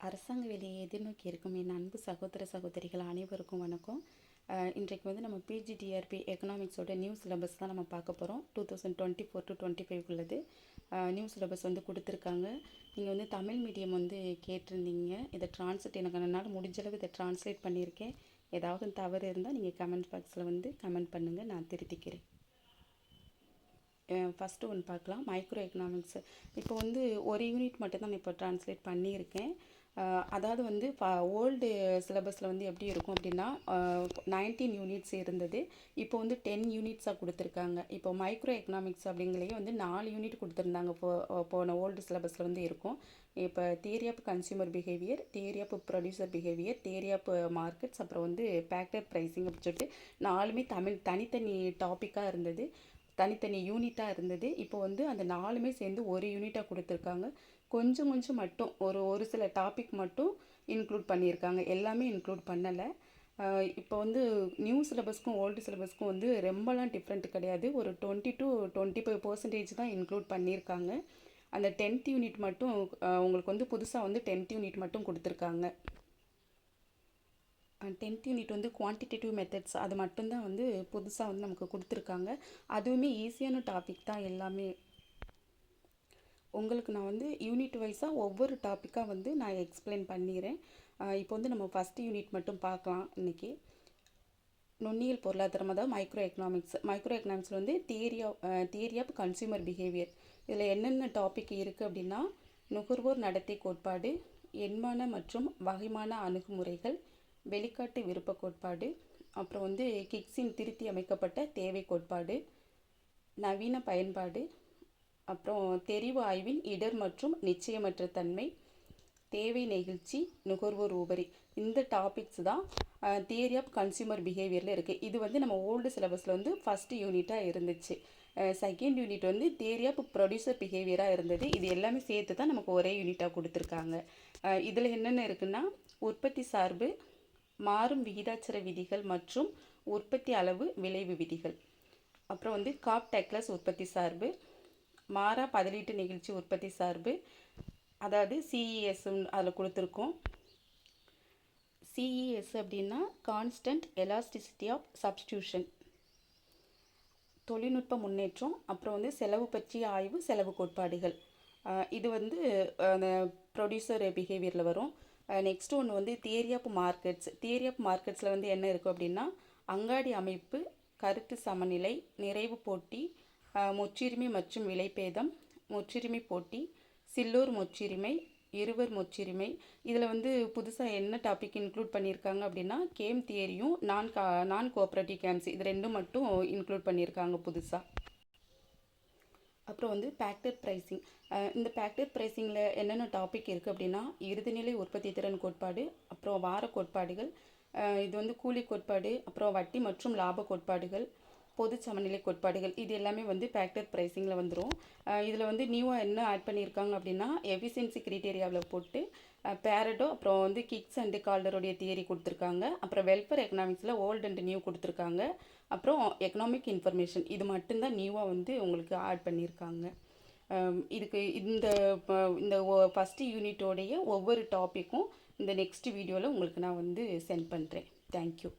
அரசாங்க வேலையை எதிர்நோக்கி இருக்கும் என் அன்பு சகோதர சகோதரிகள் அனைவருக்கும் வணக்கம். இன்றைக்கு வந்து நம்ம பிஜிடிஆர்பி எக்கனாமிக்ஸோட நியூ சிலபஸ் தான் நம்ம பார்க்க போகிறோம். 2024 to 25 உள்ளது நியூ சிலபஸ் வந்து கொடுத்துருக்காங்க. நீங்கள் வந்து தமிழ் மீடியம் வந்து கேட்டிருந்தீங்க. இதை ட்ரான்ஸ்லேட் எனக்கு என்னால் முடிஞ்சளவு இதை ட்ரான்ஸ்லேட் பண்ணியிருக்கேன். ஏதாவது தவறு இருந்தால் நீங்கள் கமெண்ட் பாக்ஸில் வந்து கமெண்ட் பண்ணுங்கள், நான் திருத்திக்கிறேன். ஃபஸ்ட்டு ஒன்று பார்க்கலாம், மைக்ரோ எக்கனாமிக்ஸு. இப்போ வந்து ஒரு யூனிட் மட்டும் தான் நான் இப்போ ட்ரான்ஸ்லேட் பண்ணியிருக்கேன். அதாவது வந்து ஓல்டு சிலபஸில் வந்து எப்படி இருக்கும் அப்படின்னா 19 யூனிட்ஸ் இருந்தது. இப்போ வந்து 10 யூனிட்ஸாக கொடுத்துருக்காங்க. இப்போ மைக்ரோ எக்கனாமிக்ஸ் அப்படிங்கிறதே வந்து 4 யூனிட் கொடுத்துருந்தாங்க. போன ஓல்டு சிலபஸில் வந்து இருக்கும். இப்போ theory of consumer behaviour, theory of producer behaviour, theory of markets, அப்புறம் வந்து ஃபேக்டர் ப்ரைஸிங் அப்படின்னு சொல்லிட்டு 4மே தனித்தனி டாப்பிக்காக இருந்தது, தனித்தனி யூனிட்டாக இருந்தது. இப்போ வந்து அந்த 4மே சேர்ந்து ஒரு யூனிட்டாக கொடுத்துருக்காங்க. கொஞ்சம் மட்டும் ஒரு சில டாபிக் மட்டும் இன்க்ளூட் பண்ணியிருக்காங்க, எல்லாமே இன்க்ளூட் பண்ணலை. இப்போ வந்து நியூ சிலபஸ்க்கும் ஓல்டு சிலபஸ்க்கும் வந்து ரொம்பலாம் டிஃப்ரெண்ட் கிடையாது. ஒரு 20 to 25% தான் இன்க்ளூட் பண்ணியிருக்காங்க. அந்த 10th யூனிட் மட்டும் உங்களுக்கு வந்து புதுசாக வந்து 10th யூனிட் மட்டும் கொடுத்துருக்காங்க. 10th யூனிட் வந்து குவான்டிடேட்டிவ் மெத்தட்ஸ், அது மட்டும்தான் வந்து புதுசாக வந்து நமக்கு கொடுத்துருக்காங்க. அதுவுமே ஈஸியான டாபிக் தான் எல்லாமே. உங்களுக்கு நான் வந்து யூனிட் வைஸாக ஒவ்வொரு டாப்பிக்காக வந்து நான் எக்ஸ்பிளைன் பண்ணிடுறேன். இப்போ வந்து நம்ம ஃபஸ்ட் யூனிட் மட்டும் பார்க்கலாம் இன்றைக்கி. நுண்ணியல் பொருளாதாரம், அதாவது மைக்ரோ எக்கனாமிக்ஸ். மைக்ரோ எக்கனாமிக்ஸில் வந்து தியரி ஆஃப் கன்சியூமர் பிஹேவியர். இதில் என்னென்ன டாபிக் இருக்குது அப்படின்னா, நுகர்வோர் நடத்தை கோட்பாடு, எண்மான மற்றும் வகைமான அணுகுமுறைகள், வெளிக்காட்டு விருப்ப கோட்பாடு, அப்புறம் வந்து கிக்ஸின் திருத்தி அமைக்கப்பட்ட தேவை கோட்பாடு, நவீன பயன்பாடு, அப்புறம் தெரிவு ஆய்வின் இடர் மற்றும் நிச்சயமற்ற தன்மை, தேவை நெகிழ்ச்சி, நுகர்வோர் உபரி. இந்த டாபிக்ஸ் தான் தியரி ஆஃப் கன்சியூமர் பிஹேவியரில் இருக்குது. இது வந்து நம்ம ஓல்டு சிலபஸில் வந்து ஃபஸ்ட்டு யூனிட்டாக இருந்துச்சு. செகண்ட் யூனிட் வந்து தியரி ஆஃப் ப்ரொடியூசர் பிஹேவியராக இருந்தது. இது எல்லாமே சேர்த்து தான் நமக்கு ஒரே யூனிட்டாக கொடுத்துருக்காங்க. இதில் என்னென்ன இருக்குன்னா, உற்பத்தி சார்பு, மாறும் விகிதாச்சார விதிகள் மற்றும் உற்பத்தி அளவு விளைவு விதிகள். அப்புறம் வந்து காப் டெக்லஸ் உற்பத்தி சார்பு, மாறா பதிலீட்டு நிகழ்ச்சி உற்பத்தி சார்பு, அதாவது சிஇஎஸ் அதில் கொடுத்துருக்கோம். சிஇஎஸ் அப்படின்னா கான்ஸ்டன்ட் எலாஸ்டிசிட்டி ஆஃப் சப்ஸ்டியூஷன். தொழில்நுட்ப முன்னேற்றம், அப்புறம் வந்து செலவு பற்றிய ஆய்வு, செலவு கோட்பாடுகள். இது வந்து ப்ரொடியூசர் பிஹேவியரில் வரும். நெக்ஸ்ட் ஒன்று வந்து theory of markets. Theory of மார்க்கெட்ஸில் வந்து என்ன இருக்கும் அப்படின்னா, அங்காடி அமைப்பு, கருத்து சமநிலை, நிறைவு போட்டி, முற்றுரிமை மற்றும் விலைபேதம், முற்றுரிமை போட்டி, சில்லோர் முற்றுரிமை, இருவர் முற்றுரிமை. இதில் வந்து புதுசாக என்ன டாபிக் இன்க்ளூட் பண்ணியிருக்காங்க அப்படின்னா, கேம் தியரியும் நான் கோஆப்ரேட்டிவ் கேம்ஸ், இது ரெண்டும் மட்டும் இன்க்ளூட் பண்ணியிருக்காங்க புதுசாக. அப்புறம் வந்து ஃபேக்டர் ப்ரைஸிங். இந்த ஃபேக்டர் ப்ரைஸிங்கில் என்னென்ன டாபிக் இருக்குது அப்படின்னா, இறுதிநிலை உற்பத்தி திறன் கோட்பாடு, அப்புறம் வார கோட்பாடுகள், இது வந்து கூலி கோட்பாடு, அப்புறம் வட்டி மற்றும் லாப கோட்பாடுகள், பொது சமநிலை கோட்பாடுகள். இது எல்லாமே வந்து ஃபேக்டர் ப்ரைஸிங்கில் வந்துடும். இதில் வந்து நியூவாக என்ன ஆட் பண்ணியிருக்காங்க அப்படின்னா, எஃபிஷியன்சி க்ரைட்டீரியாவில் போட்டு பேரடோ, அப்புறம் வந்து கிக்ஸ் அண்டு கால்டருடைய தியரி கொடுத்துருக்காங்க. அப்புறம் வெல்ஃபேர் எக்கனாமிக்ஸில் ஓல்டு அண்ட் நியூ கொடுத்துருக்காங்க. அப்புறம் எக்கனாமிக் இன்ஃபர்மேஷன், இது மட்டும்தான் நியூவாக வந்து உங்களுக்கு ஆட் பண்ணியிருக்காங்க. இதுக்கு இந்த ஃபஸ்ட்டு யூனிட்டோடைய ஒவ்வொரு டாப்பிக்கும் இந்த நெக்ஸ்ட் வீடியோவில் உங்களுக்கு நான் வந்து சென்ட் பண்ணுறேன். தேங்க்யூ.